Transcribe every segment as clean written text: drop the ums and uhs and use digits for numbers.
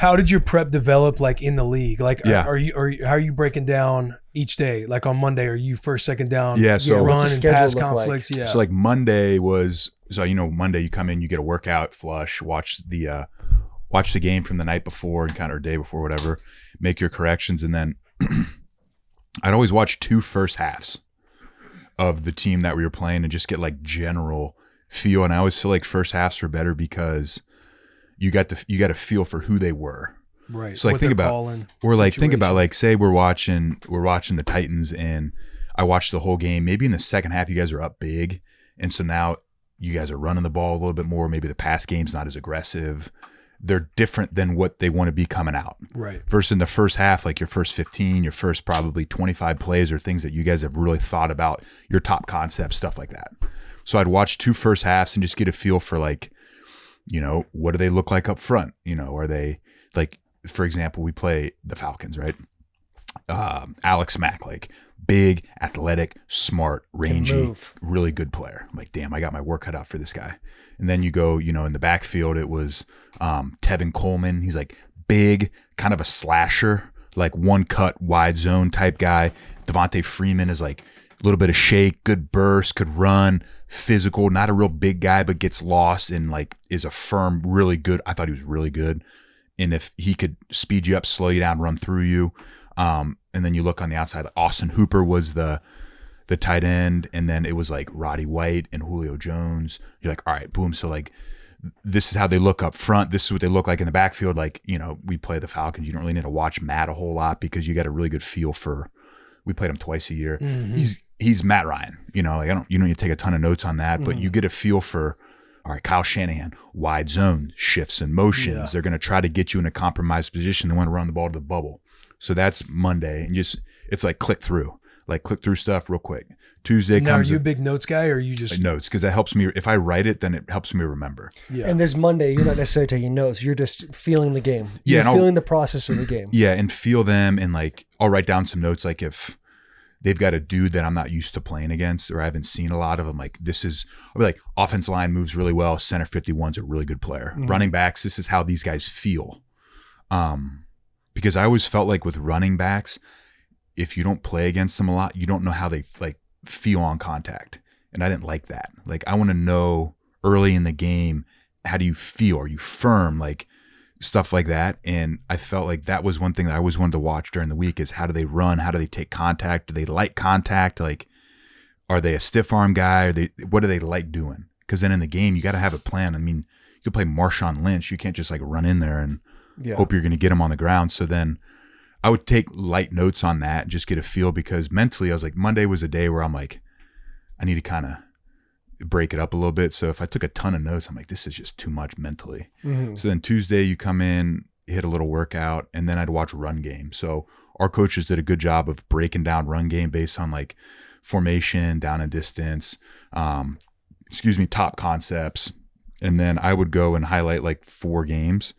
How did your prep develop like in the league? Like, Yeah. how are you breaking down each day? Like on Monday, are you first, second down? Yeah, so run what's the and schedule pass look like? conflicts. Yeah. So like Monday was, Monday you come in, you get a workout, flush, watch the game from the night before and or day before, whatever, make your corrections. And then I'd always watch 2 first halves of the team that we were playing and just get like general feel. And I always feel like first halves were better because you got a feel for who they were. Right. So like think about like say we're watching the Titans and I watched the whole game. Maybe in the second half you guys are up big, and so now you guys are running the ball a little bit more. Maybe the pass game's not as aggressive. They're different than what they want to be coming out. Right. Versus in the first half, like your first 15, your first probably 25 plays are things that you guys have really thought about, your top concepts, stuff like that. So I'd watch 2 first halves and just get a feel for like, what do they look like up front? Are they like, for example, we play the Falcons, right? Alex Mack, like big, athletic, smart, rangy, really good player. I'm like, damn, I got my work cut out for this guy. And then you go, in the backfield, it was Tevin Coleman. He's like big, kind of a slasher, like one cut, wide zone type guy. Devontae Freeman is like a little bit of shake, good burst, could run, physical, not a real big guy, but gets lost and like is a firm, really good. I thought he was really good. And if he could speed you up, slow you down, run through you. And then you look on the outside, Austin Hooper was the tight end. And then it was like Roddy White and Julio Jones. You're like, all right, boom. So like, this is how they look up front. This is what they look like in the backfield. Like, we play the Falcons. You don't really need to watch Matt a whole lot because you got a really good feel for, we played him twice a year. Mm-hmm. He's Matt Ryan, like you don't need to take a ton of notes on that, but you get a feel for, all right, Kyle Shanahan, wide zone, shifts and motions. Yeah. They're going to try to get you in a compromised position. They want to run the ball to the bubble. So that's Monday. And it's like click through stuff real quick. Tuesday now, comes. Are you a big notes guy or are you just. Notes, because that helps me. If I write it, then it helps me remember. Yeah. And this Monday, you're not necessarily taking notes. You're just feeling the game. You're feeling the process of the game. Yeah, and feel them. And like, I'll write down some notes. Like if they've got a dude that I'm not used to playing against or I haven't seen a lot of them, like I'll be like, offensive line moves really well. Center 51's a really good player. Mm-hmm. Running backs, this is how these guys feel. Because I always felt like with running backs, if you don't play against them a lot, you don't know how they like feel on contact. And I didn't like that. Like I want to know early in the game, how do you feel? Are you firm? Like stuff like that. And I felt like that was one thing that I always wanted to watch during the week is how do they run? How do they take contact? Do they like contact? Like, are they a stiff arm guy? What do they like doing? Because then in the game, you got to have a plan. I mean, you could play Marshawn Lynch. You can't just like run in there and hope you're going to get him on the ground. So then I would take light notes on that and just get a feel, because mentally I was like, Monday was a day where I'm like, I need to kind of break it up a little bit. So if I took a ton of notes, I'm like, this is just too much mentally. Mm-hmm. So then Tuesday you come in, hit a little workout, and then I'd watch run game. So our coaches did a good job of breaking down run game based on like formation, down and distance, top concepts. And then I would go and highlight like 4 games.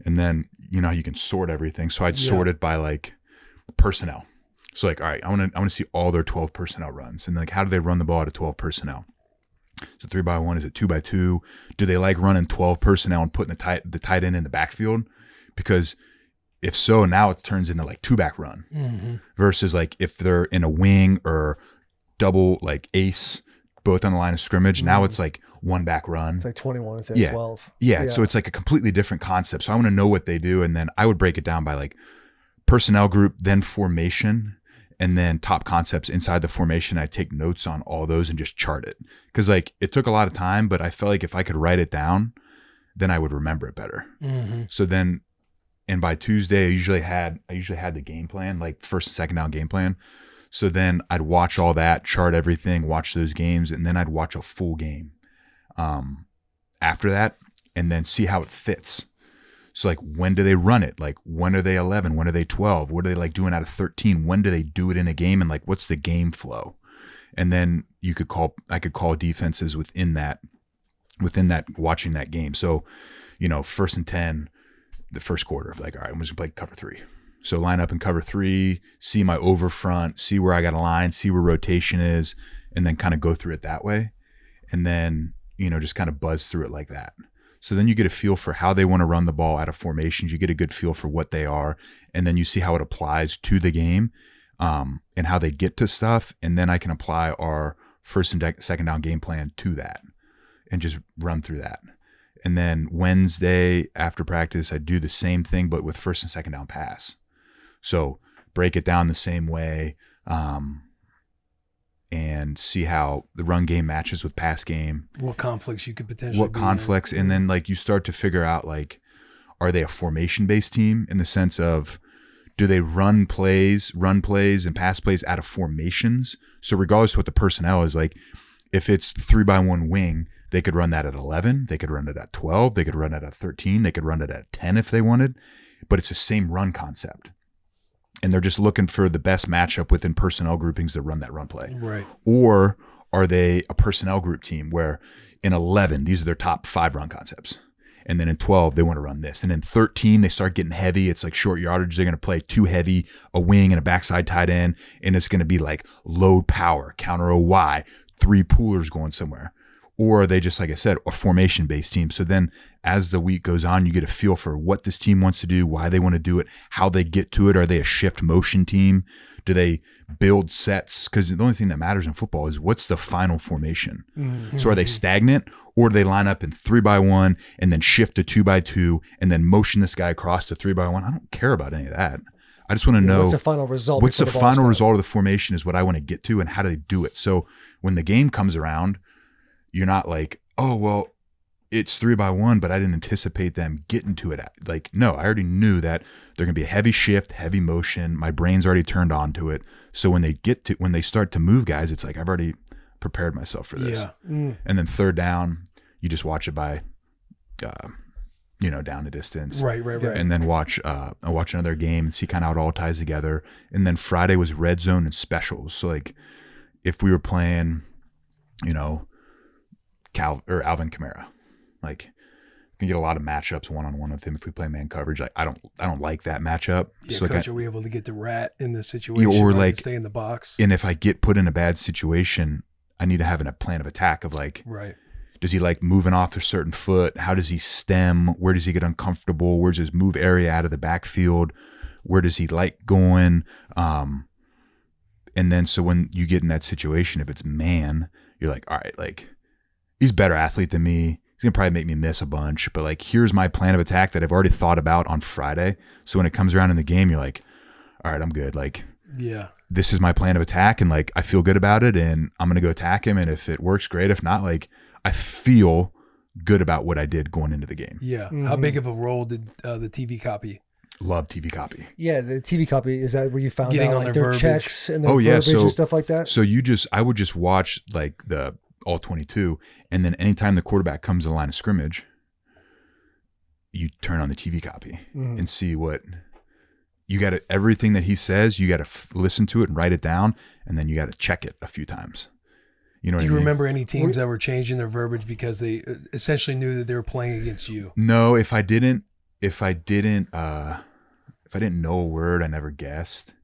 And then, you can sort everything. So I'd sort it by like personnel. So like, all right, I want to see all their 12 personnel runs. And like, how do they run the ball to 12 personnel? Is it 3x1? Is it 2x2? Do they like running 12 personnel and putting the tight end in the backfield? Because if so, now it turns into like 2-back run versus like if they're in a wing or double like ace, both on the line of scrimmage. Now it's like 1-back run. It's like 21 instead of 12. Yeah. So it's like a completely different concept. So I want to know what they do. And then I would break it down by like personnel group, then formation, and then top concepts inside the formation. I take notes on all those and just chart it. Cause like it took a lot of time, but I felt like if I could write it down, then I would remember it better. Mm-hmm. So then, and by Tuesday, I usually had the game plan, like first and second down game plan. So then I'd watch all that, chart everything, watch those games, and then I'd watch a full game after that, and then see how it fits. So like, when do they run it? Like, when are they 11? When are they 12? What are they like doing out of 13? When do they do it in a game? And like, what's the game flow? And then I could call defenses within that, watching that game. So, 1st and 10, the first quarter, like, all right, I'm just gonna play cover 3. So line up in cover 3, see my over front, see where I got a line, see where rotation is, and then kind of go through it that way. And then, just kind of buzz through it like that. So then you get a feel for how they want to run the ball out of formations. You get a good feel for what they are. And then you see how it applies to the game and how they get to stuff. And then I can apply our first and second down game plan to that and just run through that. And then Wednesday after practice, I do the same thing, but with first and second down pass. So break it down the same way and see how the run game matches with pass game. What conflicts you could potentially be in. And then like you start to figure out like, are they a formation-based team in the sense of do they run plays and pass plays out of formations? So regardless of what the personnel is, like if it's 3-by-1 wing, they could run that at 11. They could run it at 12. They could run it at 13. They could run it at 10 if they wanted. But it's the same run concept. And they're just looking for the best matchup within personnel groupings that run that run play. Right. Or are they a personnel group team where in 11, these are their top 5 run concepts. And then in 12, they want to run this. And in 13, they start getting heavy. It's like short yardage. They're going to play 2 heavy, a wing and a backside tight end. And it's going to be like load power, counter OY, 3 poolers going somewhere. Or are they just, like I said, a formation-based team? So then as the week goes on, you get a feel for what this team wants to do, why they want to do it, how they get to it. Are they a shift motion team? Do they build sets? Because the only thing that matters in football is what's the final formation. Mm-hmm. So are they stagnant, or do they line up in 3-by-1 and then shift to 2-by-2 and then motion this guy across to 3-by-1? I don't care about any of that. I just want to know what's the final result. What's the final result of the formation is what I want to get to, and how do they do it? So when the game comes around, you're not like, oh, well, it's 3-by-1, but I didn't anticipate them getting to it. Like, no, I already knew that they're going to be a heavy shift, heavy motion. My brain's already turned on to it. So when they start to move guys, it's like, I've already prepared myself for this. Yeah. And then third down, you just watch it by, down the distance. Right. And then watch another game and see kind of how it all ties together. And then Friday was red zone and specials. So like if we were playing, Alvin Kamara, like we can get a lot of matchups one-on-one with him if we play man coverage. Like I don't like that matchup. Yeah, so coach, are we able to get the rat in the situation, or right, like stay in the box? And if I get put in a bad situation, I need to have a plan of attack of like, right. Does he like moving off a certain foot? How does he stem? Where does he get uncomfortable? Where's his move area out of the backfield? Where does he like going? And then so when you get in that situation, if it's man, you're like, all right, like he's a better athlete than me. He's going to probably make me miss a bunch. But like, here's my plan of attack that I've already thought about on Friday. So when it comes around in the game, you're like, all right, I'm good. Like, yeah, this is my plan of attack. And like, I feel good about it and I'm going to go attack him. And if it works, great. If not, like, I feel good about what I did going into the game. Yeah. Mm-hmm. How big of a role did the TV copy? Love TV copy. Yeah, the TV copy, is that where you found getting out on like their their verbiage. checks and their verbiage and stuff like that? So I would just watch like the all 22, and then anytime the quarterback comes to the line of scrimmage, you turn on the TV copy and see what you got to, everything that he says, you got to listen to it and write it down, and then you got to check it a few times. You know what I mean? Do you remember any teams that were changing their verbiage because they essentially knew that they were playing against you? No, if I didn't know a word, I never guessed.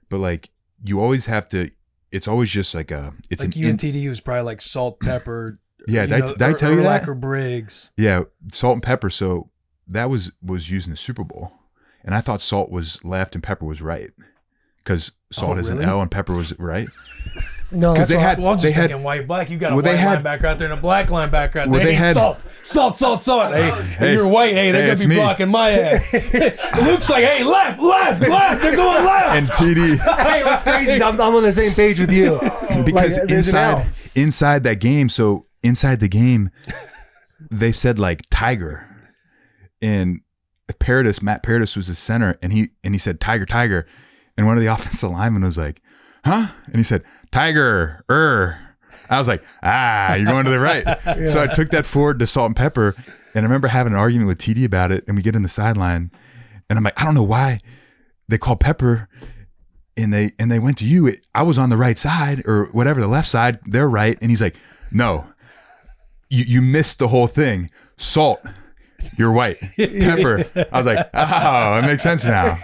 But like, you always have to. It's always just like it's like UNTD was probably like salt, pepper. Yeah, did I tell you that? Linebacker Briggs. Yeah, salt and pepper. So that was used in the Super Bowl, and I thought salt was left and pepper was right, because salt is an L and pepper was right. No, because they had. Well, I'm just thinking white, black. You got a white linebacker out there and a black linebacker out there. They had salt. Hey, you're white. Hey, they're gonna be blocking my ass. It looks like, hey, left. They're going left. And TD. Hey, what's crazy is I'm on the same page with you. Because inside that game, so inside the game, they said like Tiger, and Matt Paradis was the center, and he said Tiger, and one of the offensive linemen was like, huh? And he said, Tiger, I was like, you're going to the right. Yeah. So I took that forward to salt and pepper, and I remember having an argument with TD about it, and we get in the sideline, and I'm like, I don't know why they call pepper, and they went to you. I was on the right side, or whatever, the left side, they're right. And he's like, no, you missed the whole thing. Salt, you're white. Pepper. I was like, it makes sense now.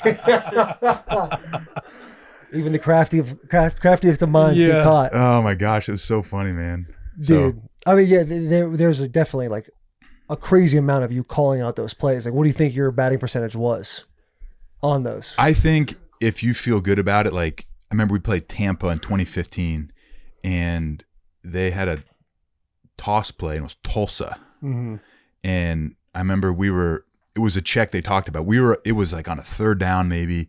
Even the craftiest of minds get caught. Oh my gosh, it was so funny, man. Dude, I mean, yeah, there's definitely like a crazy amount of you calling out those plays. Like, what do you think your batting percentage was on those? I think if you feel good about it, like I remember we played Tampa in 2015 and they had a toss play and it was Tulsa. Mm-hmm. And I remember it was a check they talked about. It was like on a third down maybe,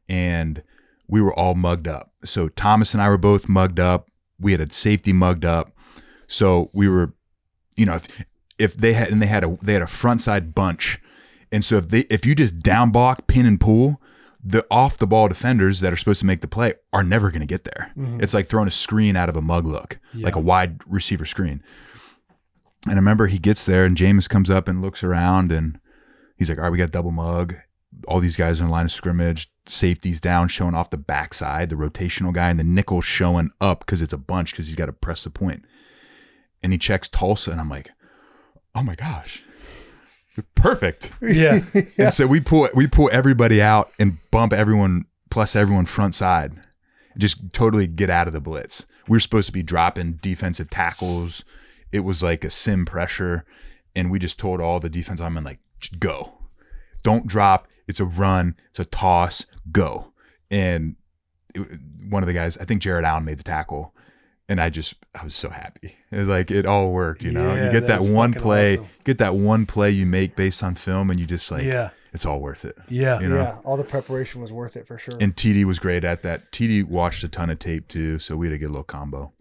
and we were all mugged up. So Thomas and I were both mugged up. We had a safety mugged up. So we were, if they had a front side bunch. And so if you just down block, pin and pull, the off the ball defenders that are supposed to make the play are never going to get there. Mm-hmm. It's like throwing a screen out of a mug look, like a wide receiver screen. And I remember he gets there and Jameis comes up and looks around and he's like, all right, we got double mug. All these guys in the line of scrimmage, safety's down, showing off the backside, the rotational guy, and the nickel's showing up because it's a bunch because he's got to press the point. And he checks Tulsa, and I'm like, oh my gosh, perfect. Yeah. And so we pull everybody out and bump everyone plus everyone front side, just totally get out of the blitz. We were supposed to be dropping defensive tackles. It was like a sim pressure, and we just told all the defense linemen, like, go. Don't drop. It's a run. It's a toss. Go. And one of the guys, I think Jared Allen made the tackle, and I was so happy. It was like it all worked, you know. You get that one play, awesome. Get that one play you make based on film, and you just like, it's all worth it. Yeah, you know? Yeah. All the preparation was worth it for sure. And TD was great at that. TD watched a ton of tape too, so we had a good little combo.